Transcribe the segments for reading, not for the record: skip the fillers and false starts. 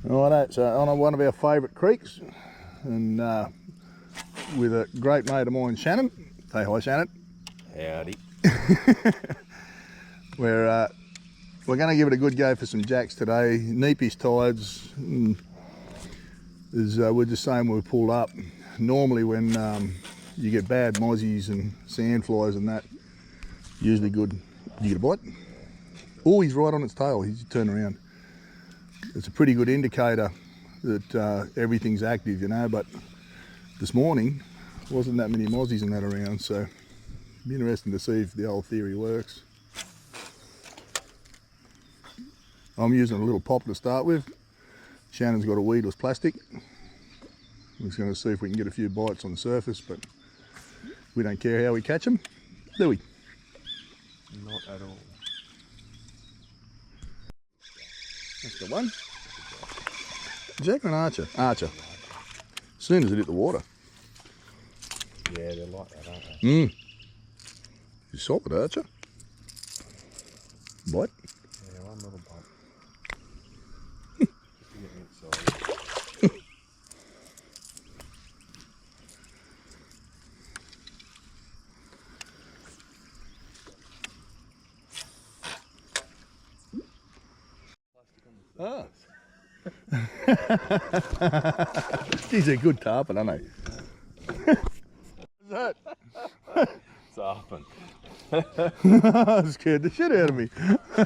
Righto, so on one of our favourite creeks, and with a great mate of mine, Shannon. Say hi, Shannon. Howdy. We're going to give it a good go for some jacks today. Neepish tides. We're just saying when we pulled up, normally when you get bad mozzies and sandflies and that, usually good. You get a bite? Oh, he's right on its tail. He's turned around. It's a pretty good indicator that everything's active, you know, but this morning wasn't that many mozzies and that around, so it'll be interesting to see if the old theory works. I'm using a little pop to start with. Shannon's got a weedless plastic. We're just going to see if we can get a few bites on the surface, but we don't care how we catch them, do we? Not at all. That's the one. Jack or an archer? Archer. As soon as it hit the water. Yeah, they're like that, aren't they? You saw it, archer? Bite? Yeah, one little bite. Just to get inside. Ah. He's a good tarpon, aren't he? What's that? It's open. That scared the shit out of me. I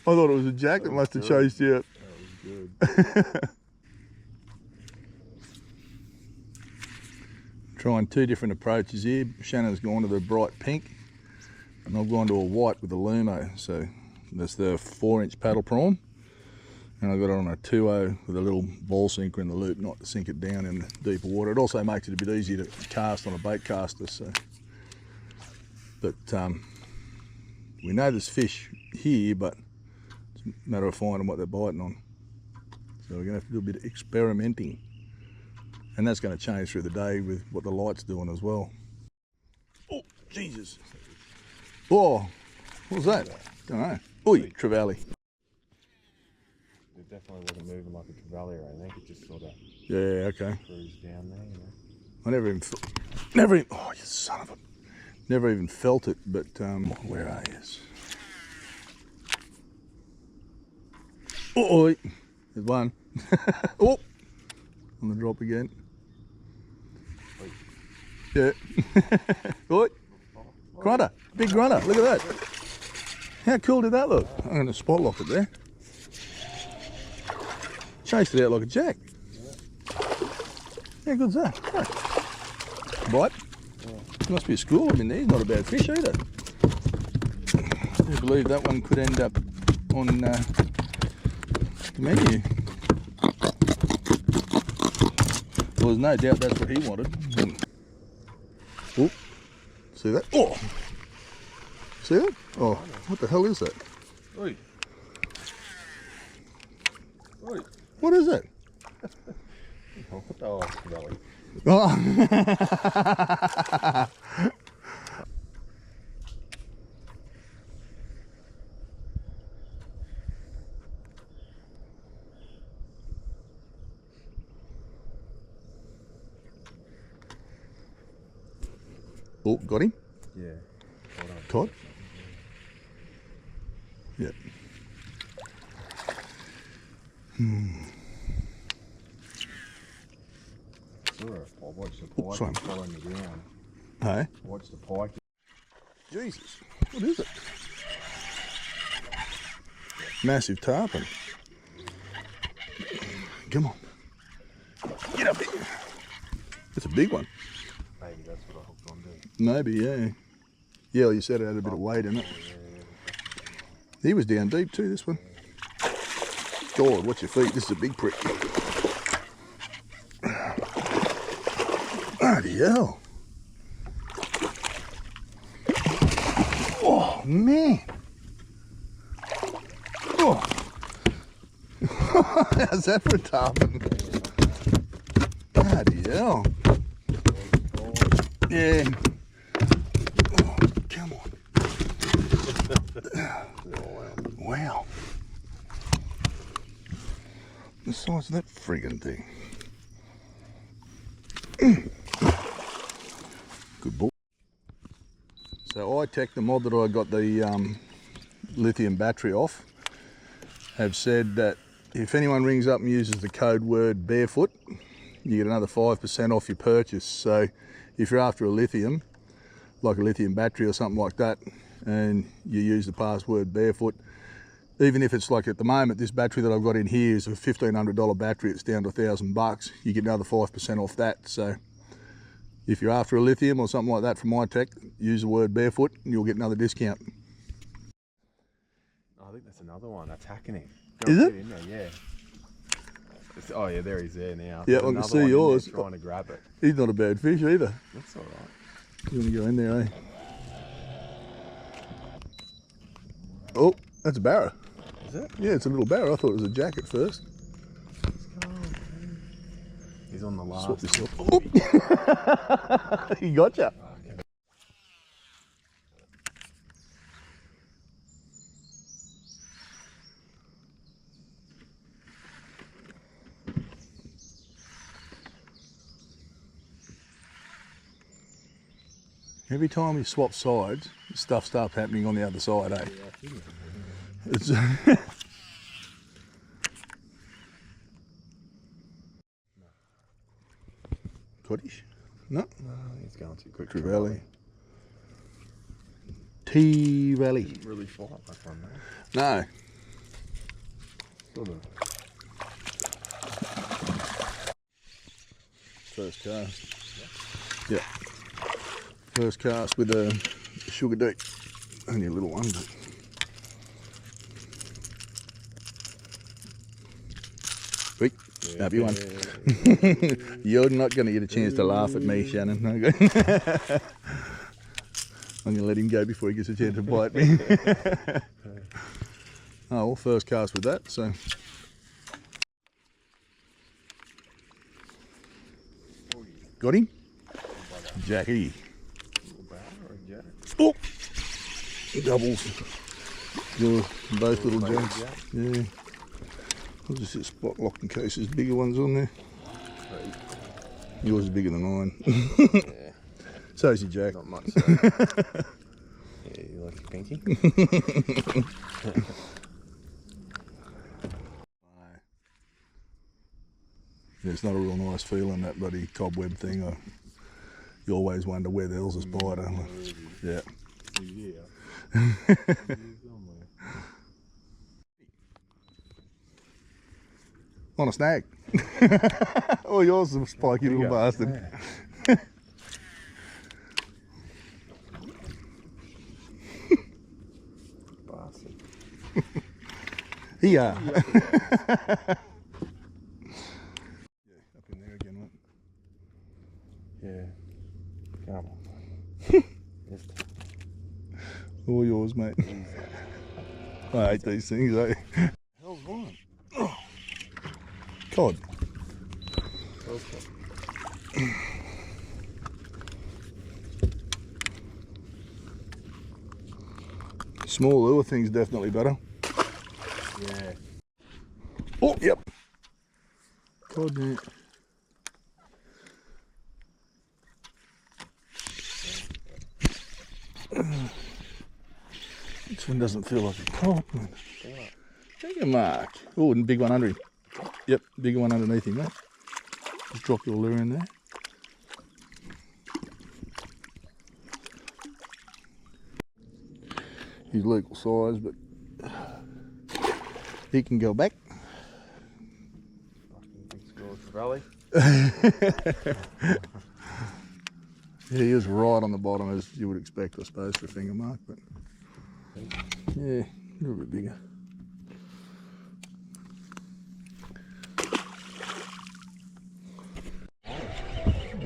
thought it was a jack that must have chased you out. That was good. Trying two different approaches here. Shannon's gone to the bright pink, and I've gone to a white with a Lumo. So that's the 4-inch paddle prawn, and I've got it on a 2.0 with a little ball sinker in the loop, not to sink it down in the deeper water. It also makes it a bit easier to cast on a bait caster. So, but we know there's fish here, but it's a matter of finding what they're biting on. So we're going to have to do a bit of experimenting, and that's going to change through the day with what the light's doing as well. Oh, Jesus! Oh, what was that? Don't know. Oi, trevally. It definitely wasn't moving like a trevally or anything. It just sort of Okay. cruised down there, you know. I never even, oh, you son of a, never even felt it, but where are you? Oh, oi, there's one. Oh, on the drop again. Oi. Yeah. Oi, grunter, big grunter, look at that. How cool did that look? I'm going to spot lock it there. Chased it out like a jack. How good's that? Oh. Bite? Yeah. Must be a school in there. He's not a bad fish either. I believe that one could end up on the menu. Well, there's no doubt that's what he wanted. Oh, see that? Oh! See that? Oh, what the hell is that? Oi. Oi. What is that? Oh, trevally. Oh. Oh, got him? Yeah. Caught? Yeah. Sure. I watched the pike Sorry. following the ground. Hey? I watched the pike. Jesus, what is it? Massive tarpon. Come on. Get up here. It's a big one. Maybe that's what I hooked on to. Maybe, yeah. Yeah, well, you said it had a bit of weight in it. He was down deep too, this one. God, watch your feet. This is a big prick. Bloody hell. Oh, man. Oh. How's that for a tarpon? Bloody hell. Yeah. Oh, come on. Wow. size of that friggin' thing. Good boy. So iTech, the mod that I got the lithium battery off, have said that if anyone rings up and uses the code word barefoot, you get another 5% off your purchase. So if you're after a lithium, like a lithium battery or something like that, and you use the password barefoot, even if it's like at the moment, this battery that I've got in here is a $1,500 battery, it's down to $1,000, you get another 5% off that. So if you're after a lithium or something like that from iTech, use the word barefoot and you'll get another discount. I think that's another one attacking him. Is it? In there, yeah. Oh yeah, there he's there now. Yeah, I can see yours. Trying to grab it. He's not a bad fish either. That's all right. You want to go in there, eh? Oh, that's a Barra. Is it? Yeah, it's a little Barra. I thought it was a jack at first. He's on the last. Swap this off. Oh. He gotcha. Every time you swap sides, stuff starts happening on the other side, eh? Yeah, It's Coddish? No. No, he's going too quick. Trevally. T-Valley. Didn't really fight that one, though. No. Sort of. First cast. Yeah. First cast with a sugar deck. Only a little one, but. Quick. Yeah, Happy one. You're not going to get a chance to laugh at me, Shannon. Okay. I'm going to let him go before he gets a chance to bite me. Oh, well, first cast with that, so. Got him? Jackie. Oh! Doubles. You're both little jacks. Yeah. I'll just hit spot lock in case there's bigger ones on there. Yours is bigger than mine. Yeah. So is your jack. Not much. So. Yeah, you like your pinky? Yeah, it's not a real nice feeling, that bloody cobweb thing. You always wonder where the hell's a spider. Yeah. On a snag. Oh, yours is a spiky little bastard. Yeah. Bastard. Yeah. Up in there again, mate. Yeah. Come on. Yes. All yours, mate. I hate these things, eh? Hell's mine. Oh. Cod. Small lure thing's definitely better. Yeah. Oh, yep. Cod net. This one doesn't feel like a cod. Take a mark. Oh, and big one under him. Yep, bigger one underneath him, mate. Just drop your lure in there. He's legal size, but he can go back. Valley. He is right on the bottom, as you would expect, I suppose, for a finger mark, but yeah, a little bit bigger.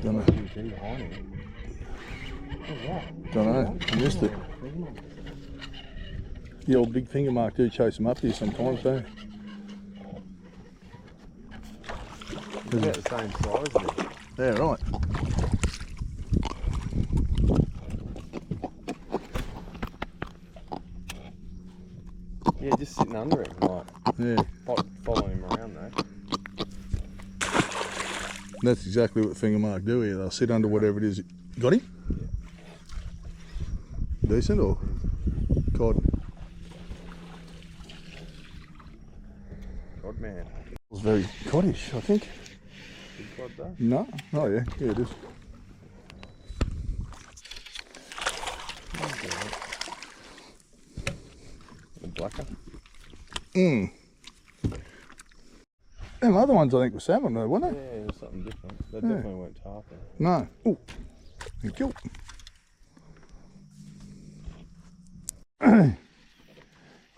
Don't know. Don't know. I missed it. The old big finger mark do chase them up here sometimes, don't they? About the same size then. Yeah, right. Yeah, just sitting under him, like. Yeah. Following him around though. That's exactly what finger mark do here. They'll sit under whatever it is. Got him? Yeah. Decent or cod? Cod man. It was very coddish, I think. Big cod though? No? Oh yeah, yeah it is. A blacker. Them other ones I think were salmon though, weren't they? Yeah, it was something different. They definitely weren't tarpon. No. Oh, thank you.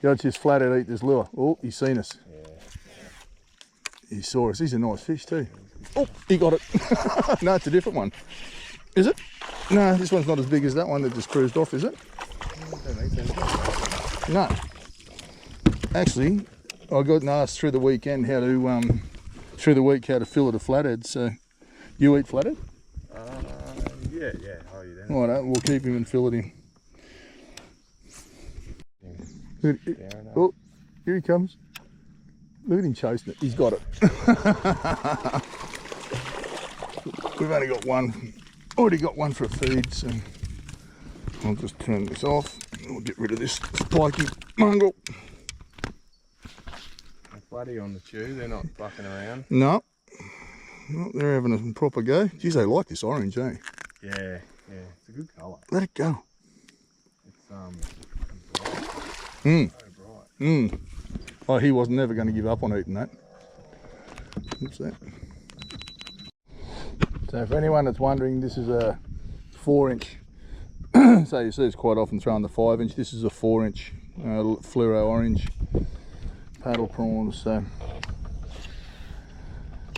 Judge this flathead eat this lure. Oh, he's seen us. Yeah. He saw us. He's a nice fish too. Oh, he got it. No, it's a different one. Is it? No, this one's not as big as that one that just cruised off, is it? No. Actually, I got asked through the weekend how to, how to fillet a flathead. So, you eat flathead? Yeah. Oh, you don't. All right, we'll keep him and fillet him. Oh, here he comes. Look at him chasing it. He's got it. We've only got one. Already got one for a feed, so I'll just turn this off. We'll get rid of this spiky mongrel. They're bloody on the chew. They're not bucking around. No. No, they're having a proper go. Geez, they like this orange, eh? Yeah. It's a good colour. Let it go. It's bright. So bright. Oh, he was never going to give up on eating that. What's that? So for anyone that's wondering, this is a 4-inch. So you see it's quite often thrown the 5-inch. This is a 4-inch fluoro orange paddle prawns. So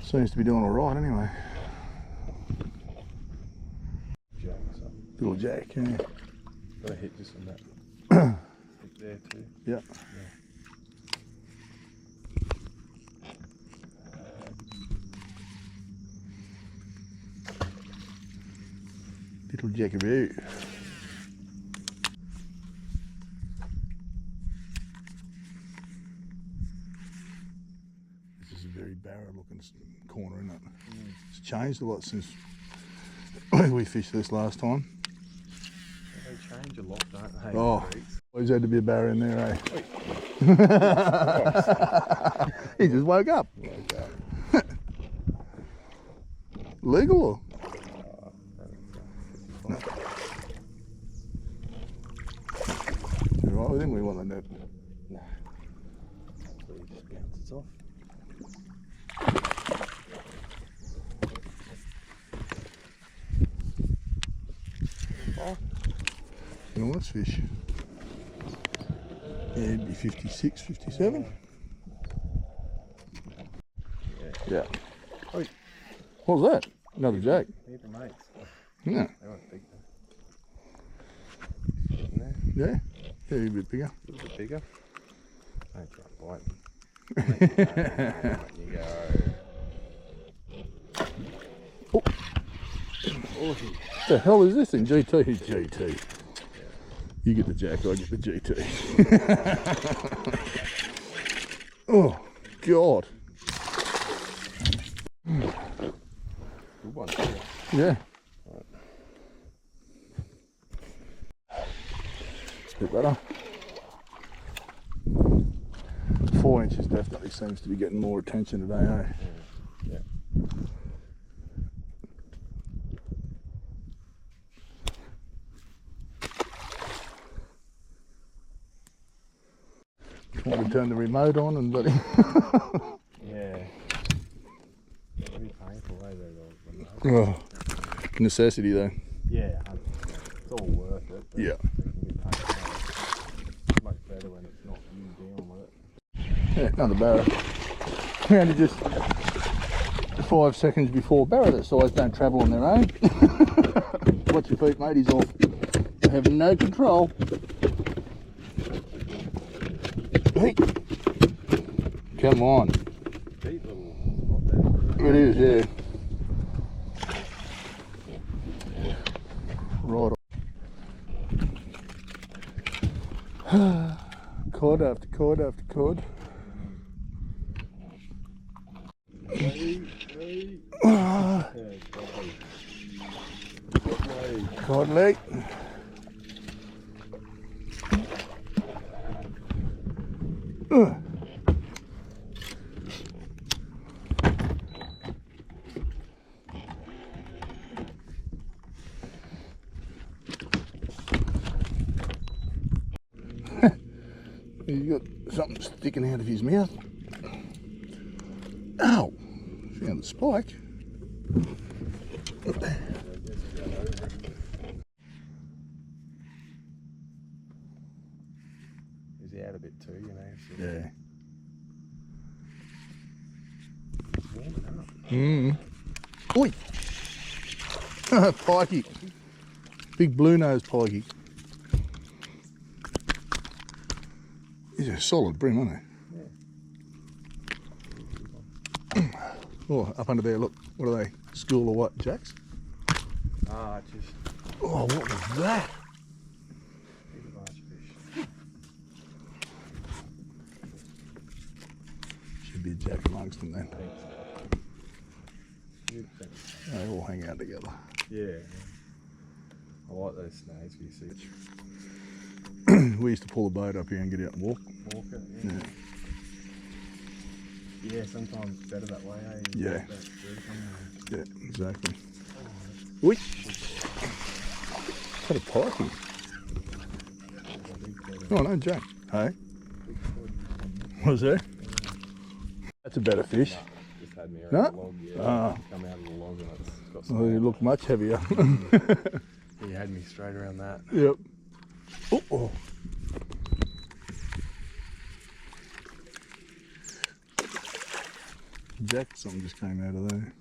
seems to be doing all right anyway. Jack or something. Little jack, yeah. Got a hit just on that. Hit there too. Yeah. Little jackaroo. This is a very Barra looking corner, isn't it? It's changed a lot since we fished this last time. They change a lot, don't they? Oh, always had to be a Barra in there, eh? He just woke up. Legal or? No. You right with him? We want the net. Nah. So he just bounces off. Nice fish. Yeah, it'd be 56, 57. Yeah. Oh. What was that? Another jack. They're the mates. Yeah. They weren't big though. Yeah. Yeah, a bit bigger. A little bit bigger. Don't try biting. You go. Oh. What the hell is this thing? GT? GT. You get the jack, I get the GT. Oh, God. Good one. Yeah. It's a bit better. 4 inches definitely seems to be getting more attention today, eh? Yeah. Want to turn the remote on and bloody. Yeah. Pretty painful, eh? Oh, necessity though. Yeah, it's all worth it. Yeah. It's much better when it's not you dealing with it. Yeah, another Barra. We only just 5 seconds before Barra that size don't travel on their own. Watch your feet, mate, he's off. You have no control. Hey. Come on. Deep little spot there. It is, yeah. Right. Cod after cod after cod. Hey. cod leg. He's got something sticking out of his mouth. Ow! Found the spike. Is he out a bit too, you know? So Yeah. it's warming up. Oi! Pikey. Big blue nose pikey. He's a solid brim, isn't he? Yeah. Oh, up under there, look. What are they? School or what? Jacks? Ah, just Oh, what was that? big large fish. Should be a jack amongst them then. You'd think. They all hang out together. Yeah. I like those snags you see. We used to pull the boat up here and get out and walk. Walk it, yeah. Yeah, sometimes it's better that way, eh? You Yeah. walk that through somewhere. Yeah, exactly. Oi! What a pikey. Oh no, Jack. Hey? Was there? That's a better fish. Nah, just had me around No? the log, yeah. Ah. Come out of the log and it's got Oh, some. you look much heavier. He had me straight around that. Yep. Oh, oh. Jack, something just came out of there.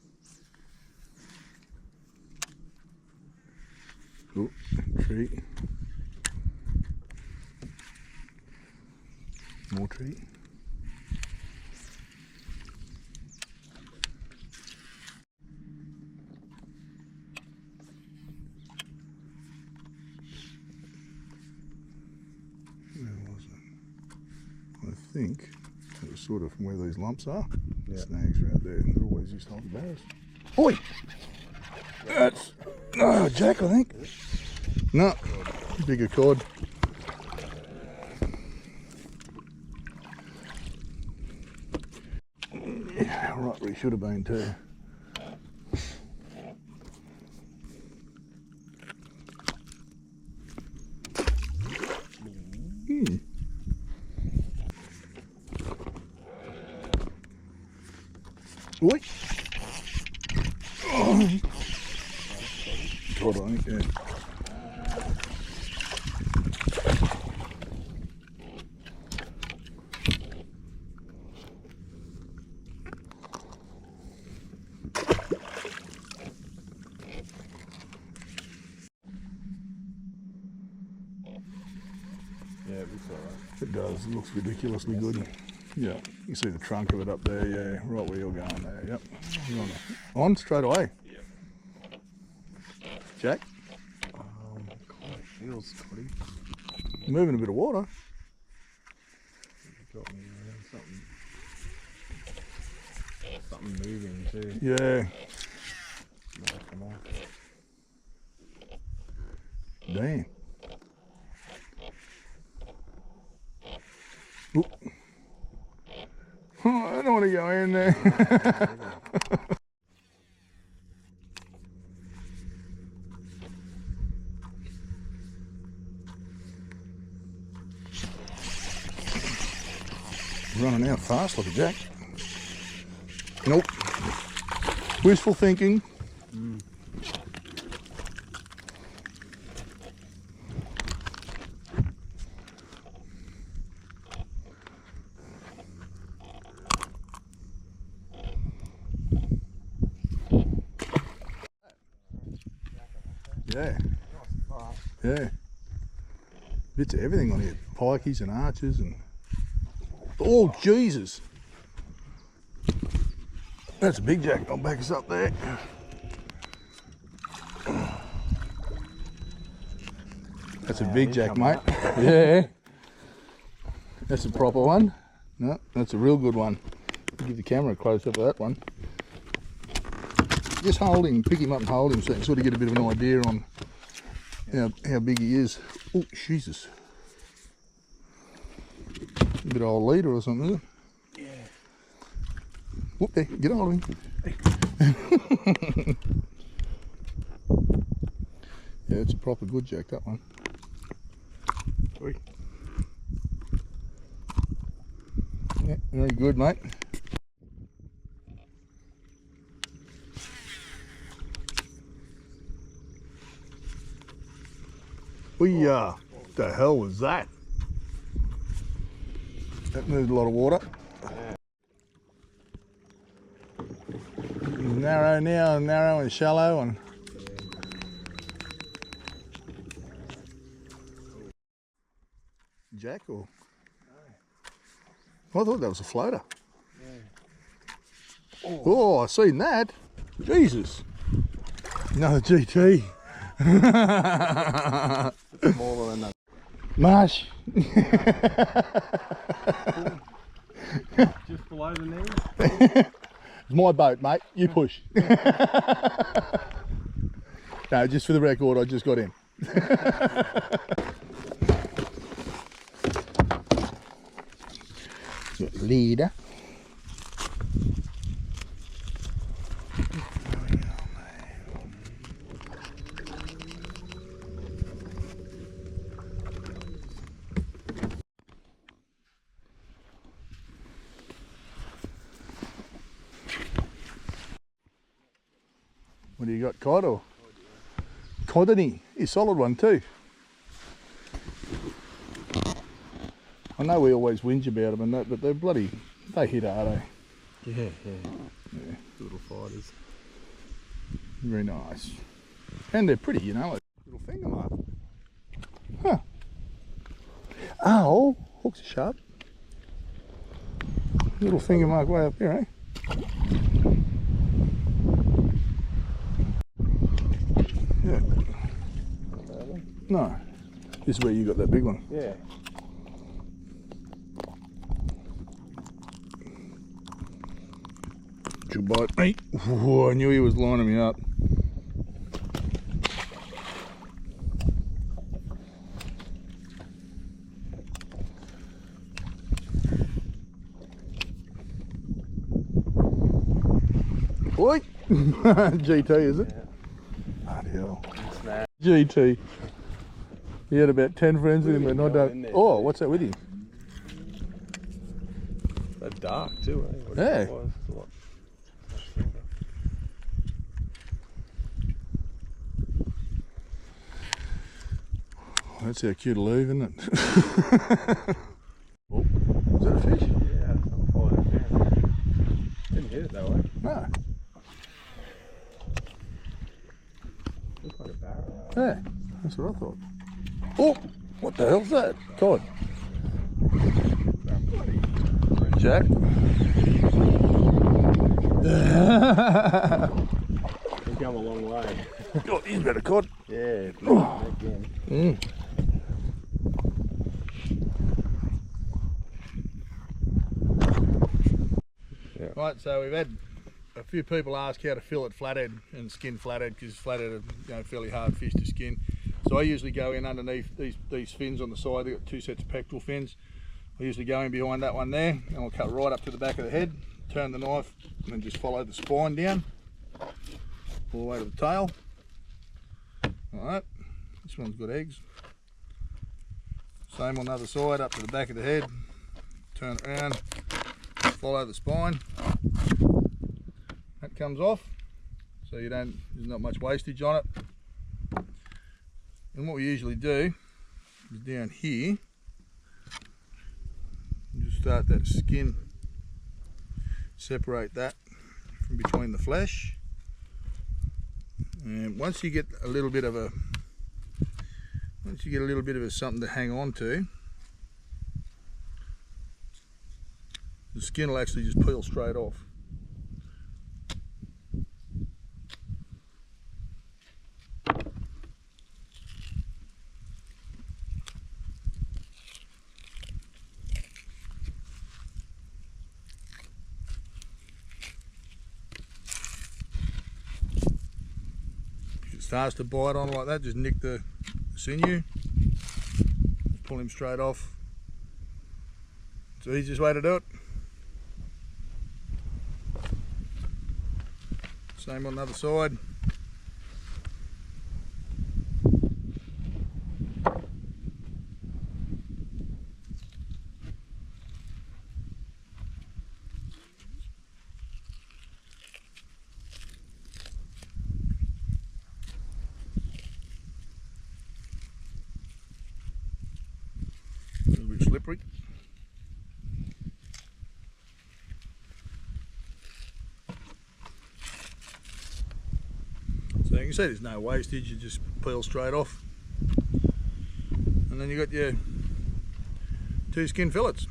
Oh, treat. More treat. Where was it? I think it was sort of from where these lumps are. Yeah. Snags are out there. They're always used to hold the barrows. Oi! That's Jack, I think. No, bigger cod. Yeah, right where he should have been too. Oi! Oh. Cod, I think, yeah. Yeah, it looks alright. It does, it looks ridiculously good. Yeah, you see the trunk of it up there, yeah, right where you're going there, yep. You're on straight away. Yep. Jack, God, it feels coddy. moving a bit of water. You got me around something moving too. Yeah, Might come off. damn. Oop. Oh, I don't want to go in there. Running out fast, look at Jack. Nope. Wishful thinking. Yeah. Yeah. Bits of everything on here. Pikeys and archers and... Oh, Jesus. That's a big jack. I'll back us up there. That's a big jack, mate. Yeah. That's a proper one. No, that's a real good one. Give the camera a close up of that one. Just hold him, pick him up and hold him so you can sort of get a bit of an idea on how big he is. Oh, Jesus. A bit of old leader or something, isn't it? Yeah. Whoop there, get hold of him. Yeah, it's a proper good jack, that one. Oi. Yeah, very good, mate. What the hell was that? That moved a lot of water. Narrow now, narrow and shallow, and jack or? I thought that was a floater. Yeah. Oh, I seen that. Jesus. Another GT. Smaller than that. Marsh. Just below the knee. It's my boat, mate. You push. No, just for the record, I just got in. Leader. What do you got, cod or? Codony, a solid one too. I know we always whinge about them and that, but they're bloody, they hit hard, eh? Yeah. Little fighters. Very nice. And they're pretty, you know, like little finger mark. Huh. Oh, hooks are sharp. Little finger mark way up there, eh? Yeah. No. This is where you got that big one. Yeah. Good bite, mate. Ooh, I knew he was lining me up. Oi! GT, is it? Yeah. Bloody hell. Snap. GT. He had about 10 friends with him, but I don't. Oh, what's that with you? They're dark too, eh? What Yeah. it was, it's a lot silver. That's how cute a leave, isn't it? Oh, is that a fish? Yeah, I'm following it down. Didn't hit it though, eh? No. Looks like a barra. Yeah, that's what I thought. Oh, what the hell's that? Cod. Jack. He's come a long way. Oh, he's better cod. Yeah, Oh. again. Yeah. Right, so we've had a few people ask how to fillet flathead and skin flathead, because flathead are fairly hard fish to skin. So I usually go in underneath these fins on the side. They've got two sets of pectoral fins. I usually go in behind that one there, and I'll cut right up to the back of the head, turn the knife, and then just follow the spine down all the way to the tail. Alright, this one's got eggs. Same on the other side, up to the back of the head, turn it around, follow the spine. That comes off, so there's not much wastage on it. And what we usually do is down here, just start that skin, separate that from between the flesh. And once you get a little bit of something to hang on to, the skin will actually just peel straight off. If it starts to bite on like that, just nick the sinew, pull him straight off. It's the easiest way to do it. Same on the other side. A little bit slippery. So you can see there's no wastage, you just peel straight off. And then you got your 2 skin fillets.